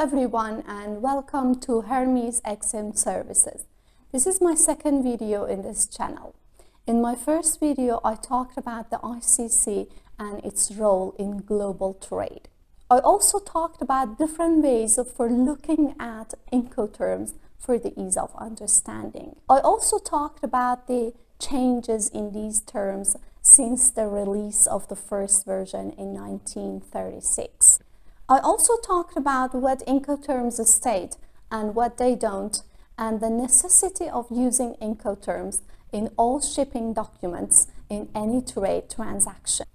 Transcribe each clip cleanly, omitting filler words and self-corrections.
everyone and welcome to Hermes XM Services. This is my second video in this channel. In my first video, I talked about the ICC and its role in global trade. I also talked about different ways for looking at Incoterms for the ease of understanding. I also talked about the changes in these terms since the release of the first version in 1936. I also talked about what Incoterms state and what they don't, and the necessity of using Incoterms in all shipping documents in any trade transaction.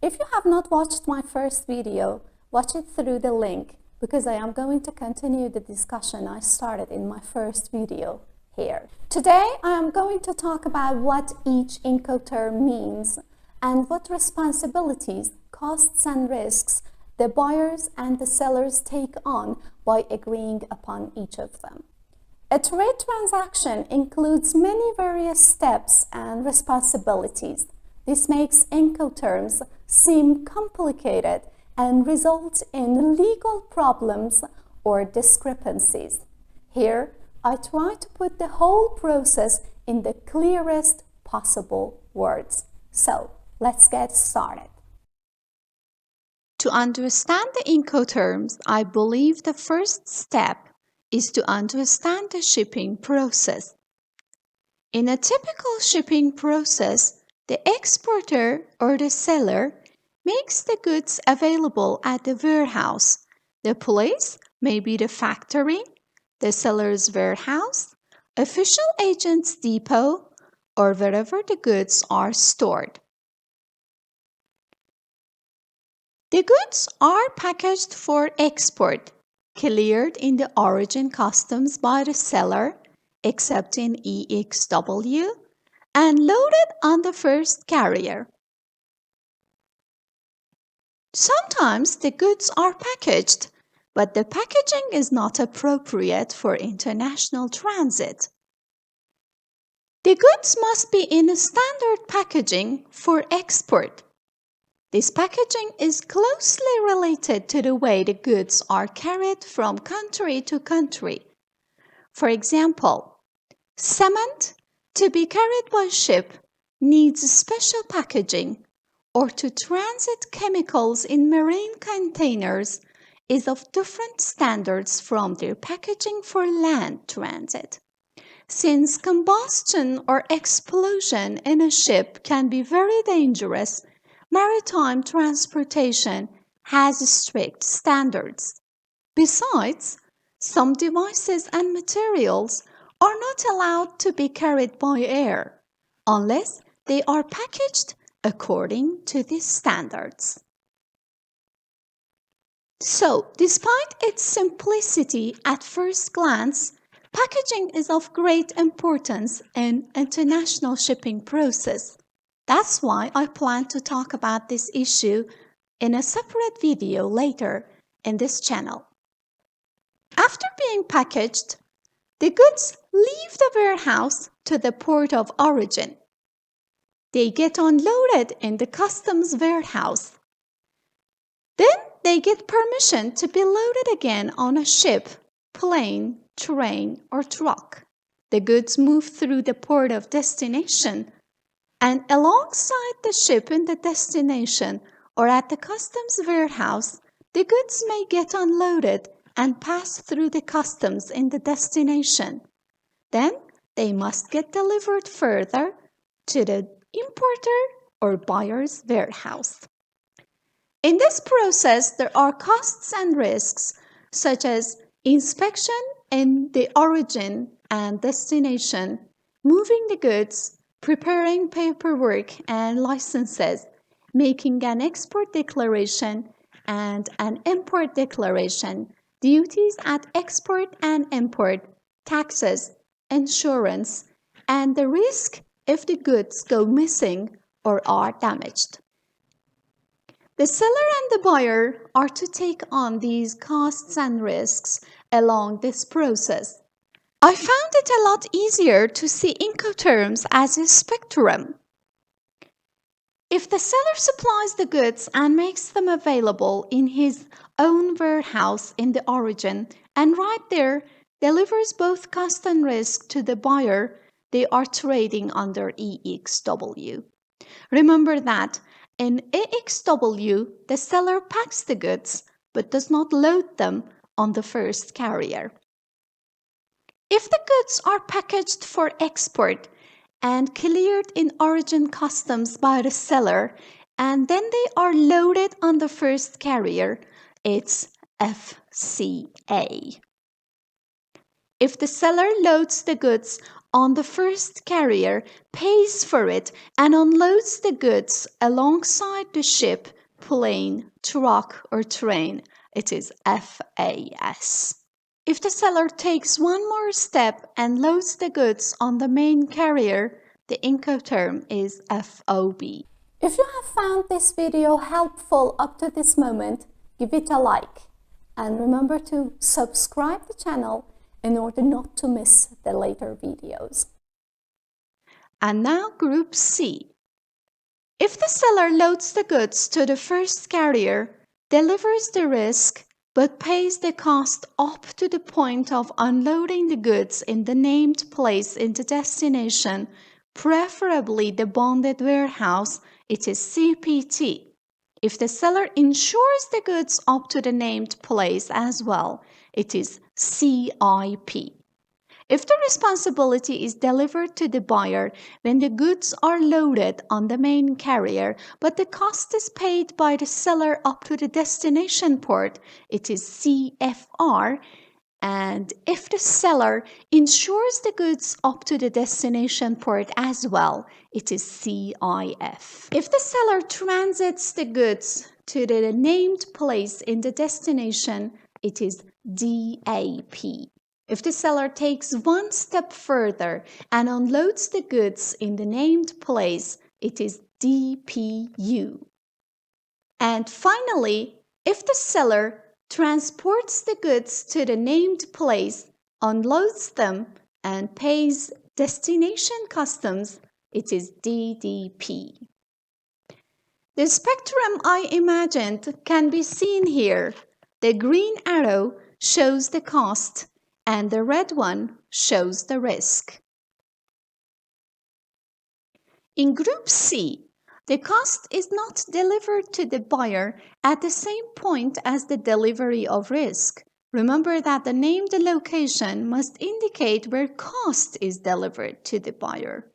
If you have not watched my first video, watch it through the link because I am going to continue the discussion I started in my first video here. Today I am going to talk about what each Incoterm means and what responsibilities, costs and risks the buyers and the sellers take on by agreeing upon each of them. A trade transaction includes many various steps and responsibilities. This makes Incoterms seem complicated and results in legal problems or discrepancies. Here, I try to put the whole process in the clearest possible words. So, let's get started. To understand the Incoterms, I believe the first step is to understand the shipping process. In a typical shipping process, the exporter or the seller makes the goods available at the warehouse. The place may be the factory, the seller's warehouse, official agent's depot, or wherever the goods are stored. The goods are packaged for export, cleared in the origin customs by the seller, except in EXW, and loaded on the first carrier. Sometimes the goods are packaged, but the packaging is not appropriate for international transit. The goods must be in standard packaging for export. This packaging is closely related to the way the goods are carried from country to country. For example, cement to be carried by ship needs special packaging, or to transit chemicals in marine containers is of different standards from their packaging for land transit. Since combustion or explosion in a ship can be very dangerous, maritime transportation has strict standards. Besides, some devices and materials are not allowed to be carried by air unless they are packaged according to these standards. So, despite its simplicity at first glance, packaging is of great importance in international shipping process. That's why I plan to talk about this issue in a separate video later in this channel. After being packaged, the goods leave the warehouse to the port of origin. They get unloaded in the customs warehouse. Then they get permission to be loaded again on a ship, plane, train, or truck. The goods move through the port of destination, and alongside the ship in the destination or at the customs warehouse, the goods may get unloaded and pass through the customs in the destination. Then they must get delivered further to the importer or buyer's warehouse. In this process, there are costs and risks such as inspection in the origin and destination, moving the goods, preparing paperwork and licenses, making an export declaration and an import declaration, duties at export and import, taxes, insurance, and the risk if the goods go missing or are damaged. The seller and the buyer are to take on these costs and risks along this process. I found it a lot easier to see Incoterms as a spectrum. If the seller supplies the goods and makes them available in his own warehouse in the origin and right there delivers both cost and risk to the buyer, they are trading under EXW. Remember that in EXW, the seller packs the goods but does not load them on the first carrier. If the goods are packaged for export and cleared in origin customs by the seller, and then they are loaded on the first carrier, it's FCA. If the seller loads the goods on the first carrier, pays for it, and unloads the goods alongside the ship, plane, truck, or train, it is FAS. If the seller takes one more step and loads the goods on the main carrier, the Incoterm is FOB. If you have found this video helpful up to this moment, give it a like. And remember to subscribe the channel in order not to miss the later videos. And now Group C. If the seller loads the goods to the first carrier, delivers the risk, but pays the cost up to the point of unloading the goods in the named place in the destination, preferably the bonded warehouse, it is CPT. If the seller insures the goods up to the named place as well, it is CIP. If the responsibility is delivered to the buyer when the goods are loaded on the main carrier, but the cost is paid by the seller up to the destination port, it is CFR. And if the seller insures the goods up to the destination port as well, it is CIF. If the seller transits the goods to the named place in the destination, it is DAP. If the seller takes one step further and unloads the goods in the named place, it is DPU. And finally, if the seller transports the goods to the named place, unloads them, and pays destination customs, it is DDP. The spectrum I imagined can be seen here. The green arrow shows the cost, and the red one shows the risk. In Group C, the cost is not delivered to the buyer at the same point as the delivery of risk. Remember that the named location must indicate where cost is delivered to the buyer.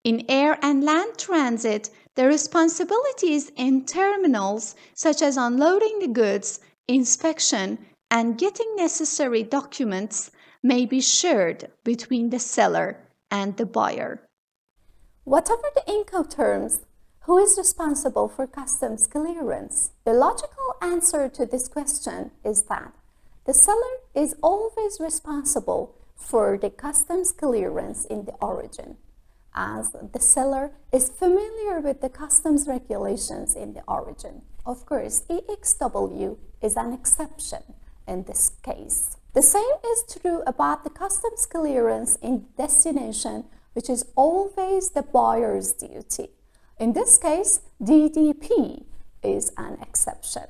In air and land transit, the responsibilities in terminals, such as unloading the goods, inspection, and getting necessary documents, may be shared between the seller and the buyer. Whatever the Incoterms, who is responsible for customs clearance? The logical answer to this question is that the seller is always responsible for the customs clearance in the origin, as the seller is familiar with the customs regulations in the origin. Of course, EXW is an exception in this case. The same is true about the customs clearance in destination, which is always the buyer's duty. In this case, DDP is an exception.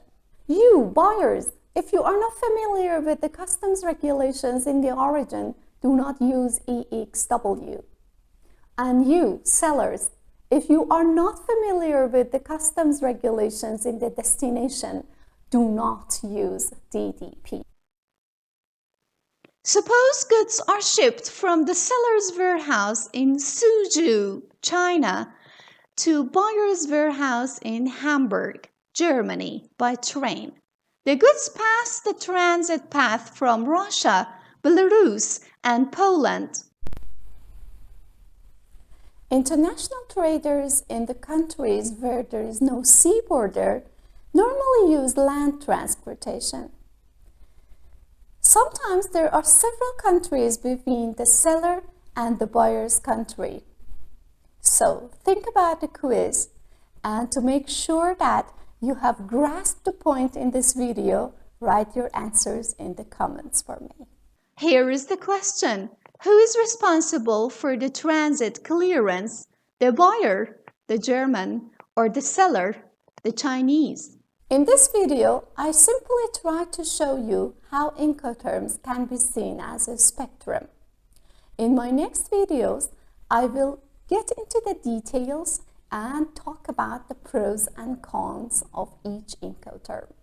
You, buyers, if you are not familiar with the customs regulations in the origin, do not use EXW. And you, sellers, if you are not familiar with the customs regulations in the destination, do not use DDP. Suppose goods are shipped from the seller's warehouse in Suzhou, China, to buyer's warehouse in Hamburg, Germany, by train. The goods pass the transit path from Russia, Belarus, and Poland. International traders in the countries where there is no sea border normally use land transportation. Sometimes there are several countries between the seller and the buyer's country. So think about the quiz, and to make sure that you have grasped the point in this video, write your answers in the comments for me. Here is the question. Who is responsible for the transit clearance? The buyer, the German, or the seller, the Chinese. In this video, I simply tried to show you how Incoterms can be seen as a spectrum. In my next videos, I will get into the details and talk about the pros and cons of each Incoterm.